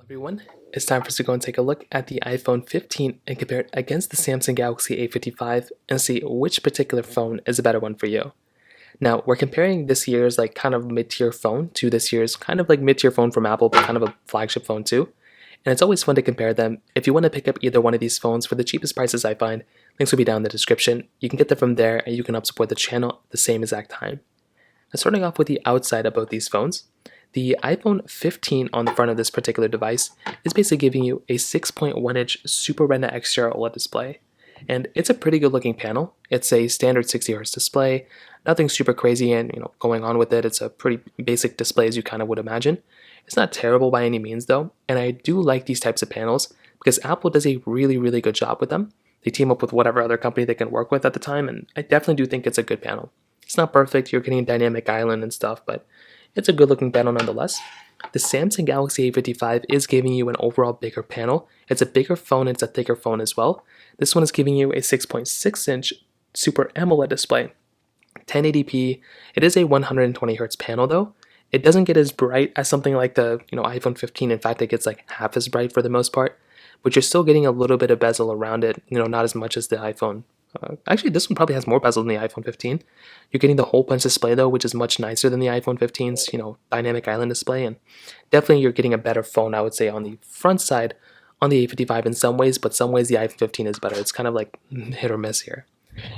Everyone, it's time for us to go and take a look at the iPhone 15 and compare it against the Samsung Galaxy A55 and see which particular phone is a better one for you. Now, we're comparing this year's kind of mid-tier phone to this year's kind of like mid-tier phone from Apple, but kind of a flagship phone too. And it's always fun to compare them. If you want to pick up either one of these phones for the cheapest prices I find, links will be down in the description. You can get them from there and you can help support the channel at the same exact time. Now, starting off with the outside of both these phones, the iPhone 15 on the front of this particular device is basically giving you a 6.1-inch Super Retina XDR OLED display. And it's a pretty good looking panel. It's a standard 60Hz display, nothing super crazy and going on with it. It's a pretty basic display as you kind of would imagine. It's not terrible by any means though, and I do like these types of panels because Apple does a really good job with them. They team up with whatever other company they can work with at the time, and I definitely do think it's a good panel. It's not perfect, you're getting dynamic island and stuff, but it's a good looking panel nonetheless. The Samsung Galaxy A55 is giving you an overall bigger panel. It's a bigger phone, it's a thicker phone as well. This one is giving you a 6.6-inch Super AMOLED display. 1080p, it is a 120Hz panel though. It doesn't get as bright as something like the iPhone 15. In fact, it gets like half as bright for the most part, but you're still getting a little bit of bezel around it, not as much as the iPhone. Actually, this one probably has more bezel than the iPhone 15. You're getting the hole punch display though, which is much nicer than the iPhone 15's, dynamic island display, and definitely you're getting a better phone, I would say, on the front side on the A55 in some ways, but some ways the iPhone 15 is better. It's kind of like hit or miss here.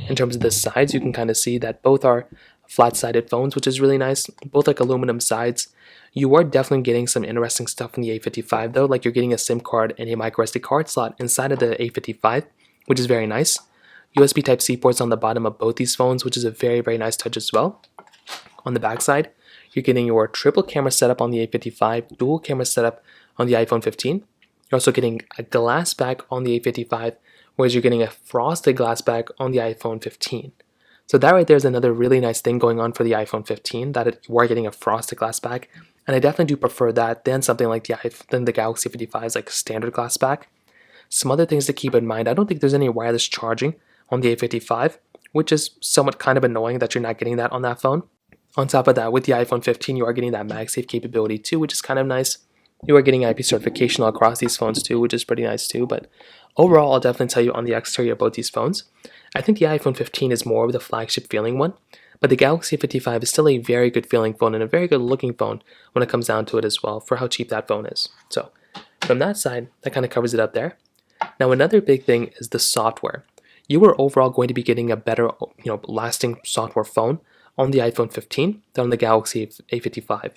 In terms of the sides, you can kind of see that both are flat-sided phones, which is really nice. Both like aluminum sides. You are definitely getting some interesting stuff in the A55 though, like you're getting a SIM card and a microSD card slot inside of the A55, which is very nice. USB Type-C ports on the bottom of both these phones, which is a very nice touch as well. On the back side, you're getting your triple camera setup on the A55, dual camera setup on the iPhone 15. You're also getting a glass back on the A55, whereas you're getting a frosted glass back on the iPhone 15. So that right there is another really nice thing going on for the iPhone 15, that you are getting a frosted glass back, and I definitely do prefer that than something like the Galaxy A55's like standard glass back. Some other things to keep in mind, I don't think there's any wireless charging on the A55, which is somewhat kind of annoying that you're not getting that on that phone. On top of that, with the iPhone 15, you are getting that MagSafe capability too, which is kind of nice. You are getting IP certification all across these phones too, which is pretty nice too. But overall, I'll definitely tell you on the exterior of both these phones, I think the iPhone 15 is more of the flagship feeling one, but the Galaxy A55 is still a very good feeling phone and a very good looking phone when it comes down to it as well for how cheap that phone is. So from that side, that kind of covers it up there. Now another big thing is the software. You are overall going to be getting a better, lasting software phone on the iPhone 15 than on the Galaxy A55.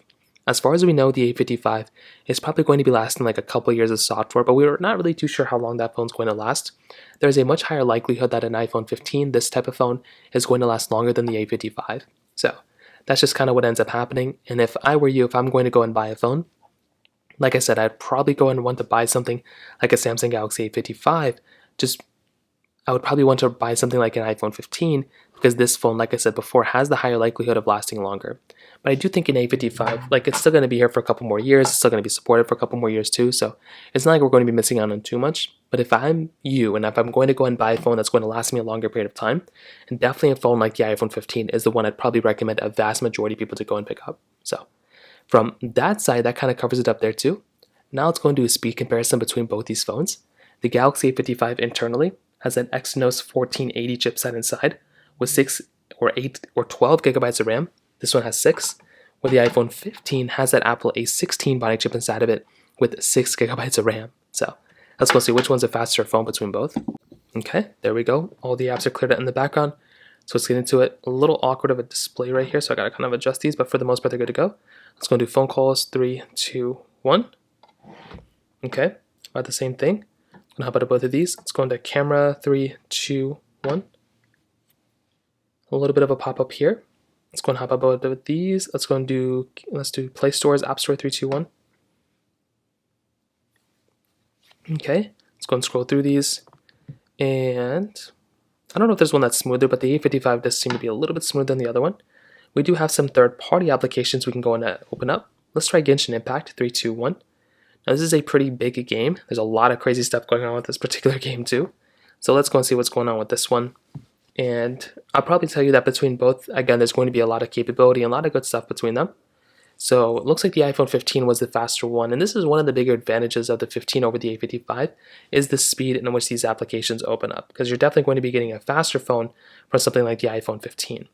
As far as we know, the A55 is probably going to be lasting like a couple years of software, but we're not really too sure how long that phone's going to last. There's a much higher likelihood that an iPhone 15, this type of phone, is going to last longer than the A55. So that's just kind of what ends up happening. And if I were you, if I'm going to go and buy a phone, like I said, I'd probably go and want to buy something like a Samsung Galaxy A55. I would probably want to buy something like an iPhone 15 because this phone, like I said before, has the higher likelihood of lasting longer. But I do think an A55, it's still going to be here for a couple more years. It's still going to be supported for a couple more years too. So it's not like we're going to be missing out on too much. But if I'm you and if I'm going to go and buy a phone that's going to last me a longer period of time, and definitely a phone like the iPhone 15 is the one I'd probably recommend a vast majority of people to go and pick up. So from that side, that kind of covers it up there too. Now let's go and do a speed comparison between both these phones. The Galaxy A55 internally has an Exynos 1480 chipset inside with 6 or 8 or 12 gigabytes of RAM. This one has 6, where the iPhone 15 has that Apple A16 Bionic chip inside of it with 6 gigabytes of RAM. So let's go see which one's a faster phone between both. Okay, there we go. All the apps are cleared out in the background. So let's get into it. A little awkward of a display right here, so I gotta kind of adjust these, but for the most part, they're good to go. Let's go and do phone calls. 3, 2, 1. Okay, about the same thing. How about both of these? Let's go into camera. 3, 2, 1. A little bit of a pop-up here. Let's go and hop about both of these. Let's do Play Store's App Store. 3, 2, 1. Okay, let's go and scroll through these. And I don't know if there's one that's smoother, but the A55 does seem to be a little bit smoother than the other one. We do have some third-party applications we can go and open up. Let's try Genshin Impact. 3, 2, 1. Now this is a pretty big game. There's a lot of crazy stuff going on with this particular game too. So let's go and see what's going on with this one. And I'll probably tell you that between both, again, there's going to be a lot of capability and a lot of good stuff between them. So it looks like the iPhone 15 was the faster one, and this is one of the bigger advantages of the 15 over the A55 is the speed in which these applications open up, because you're definitely going to be getting a faster phone from something like the iPhone 15.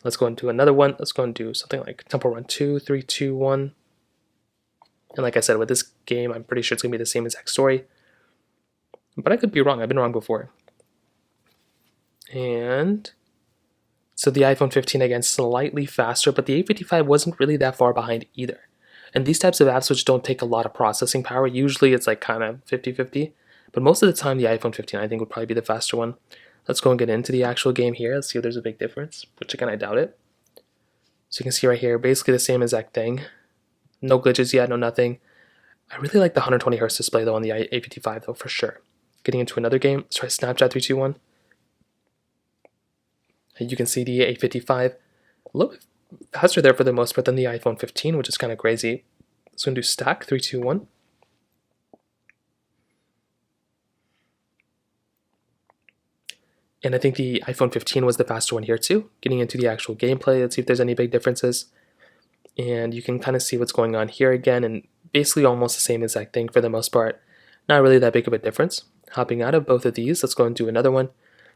Let's go into another one. Let's go and do something like Temple Run 2, 3, 2, 1. And like I said, with this game, I'm pretty sure it's going to be the same exact story. But I could be wrong. I've been wrong before. And so the iPhone 15, again, slightly faster, but the A55 wasn't really that far behind either. And these types of apps which don't take a lot of processing power, usually it's like kind of 50-50. But most of the time, the iPhone 15, I think, would probably be the faster one. Let's go and get into the actual game here. Let's see if there's a big difference, which again, I doubt it. So you can see right here, basically the same exact thing. No glitches yet, no nothing. I really like the 120 Hz display though on the A55 though, for sure. Getting into another game, let's try Snapchat 321. You can see the A55 a little bit faster there for the most part than the iPhone 15, which is kind of crazy. So I'm going to do Stack 321. And I think the iPhone 15 was the faster one here too. Getting into the actual gameplay, let's see if there's any big differences. And you can kind of see what's going on here again, and basically almost the same exact thing for the most part. Not really that big of a difference. Hopping out of both of these, let's go and do another one.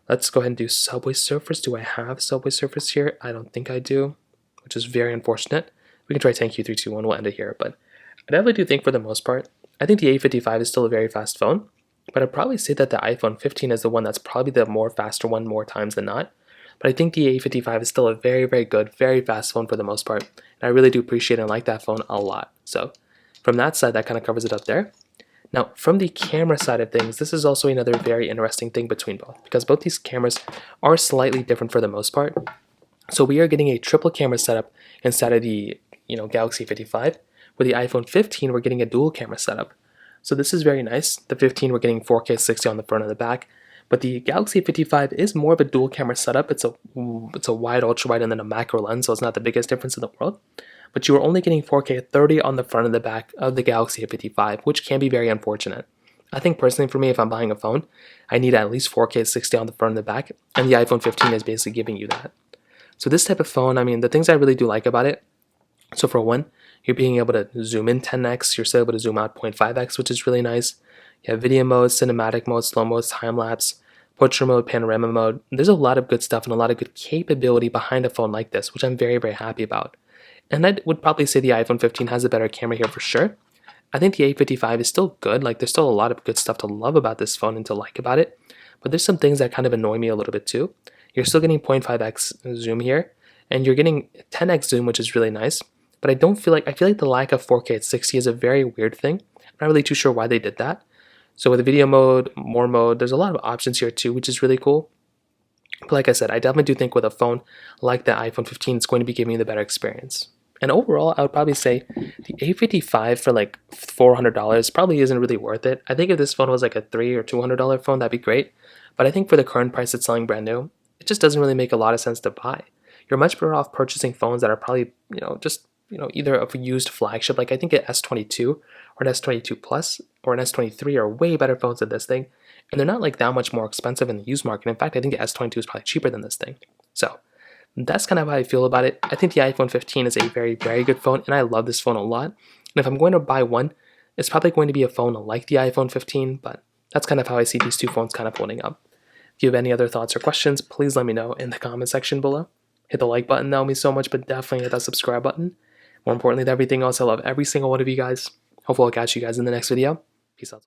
Let's go ahead and do Subway Surfers. Do I have Subway Surfers here? I don't think I do, which is very unfortunate. We can try Thank You 321, we'll end it here. But I definitely do think for the most part, I think the A55 is still a very fast phone, but I'd probably say that the iPhone 15 is the one that's probably the more faster one more times than not. But I think the A55 is still a very, very good, very fast phone for the most part. And I really do appreciate and like that phone a lot. So from that side, that kind of covers it up there. Now, from the camera side of things, this is also another very interesting thing between both, because both these cameras are slightly different for the most part. So we are getting a triple camera setup instead of the Galaxy A55. With the iPhone 15, we're getting a dual camera setup. So this is very nice. The 15, we're getting 4K 60 on the front and the back. But the Galaxy A55 is more of a dual camera setup. It's a wide, ultra wide, and then a macro lens, so it's not the biggest difference in the world. But you are only getting 4K 30 on the front and the back of the Galaxy A55, which can be very unfortunate. I think personally for me, if I'm buying a phone, I need at least 4K 60 on the front and the back, and the iPhone 15 is basically giving you that. So this type of phone, I mean, the things I really do like about it, so for one, you're being able to zoom in 10x, you're still able to zoom out 0.5x, which is really nice. You have video mode, cinematic mode, slow mode, time-lapse, portrait mode, panorama mode. There's a lot of good stuff and a lot of good capability behind a phone like this, which I'm very, very happy about. And I would probably say the iPhone 15 has a better camera here for sure. I think the A55 is still good. Like, there's still a lot of good stuff to love about this phone and to like about it. But there's some things that kind of annoy me a little bit too. You're still getting 0.5x zoom here, and you're getting 10x zoom, which is really nice. But I feel like the lack of 4K at 60 is a very weird thing. I'm not really too sure why they did that. So with the video mode, more mode, there's a lot of options here too, which is really cool. But like I said, I definitely do think with a phone like the iPhone 15, it's going to be giving you the better experience. And overall, I would probably say the A55 for like $400 probably isn't really worth it. I think if this phone was like a $300 or $200 phone, that'd be great. But I think for the current price it's selling brand new, it just doesn't really make a lot of sense to buy. You're much better off purchasing phones that are probably, either a used flagship. Like I think an S22 or an S22 Plus or an S23 are way better phones than this thing. And they're not like that much more expensive in the used market. In fact, I think the S22 is probably cheaper than this thing. So that's kind of how I feel about it. I think the iPhone 15 is a very, very good phone, and I love this phone a lot. And if I'm going to buy one, it's probably going to be a phone like the iPhone 15, but that's kind of how I see these two phones kind of holding up. If you have any other thoughts or questions, please let me know in the comment section below. Hit the like button, that would mean so much, but definitely hit that subscribe button. More importantly than everything else, I love every single one of you guys. Hopefully I'll catch you guys in the next video. Peace out.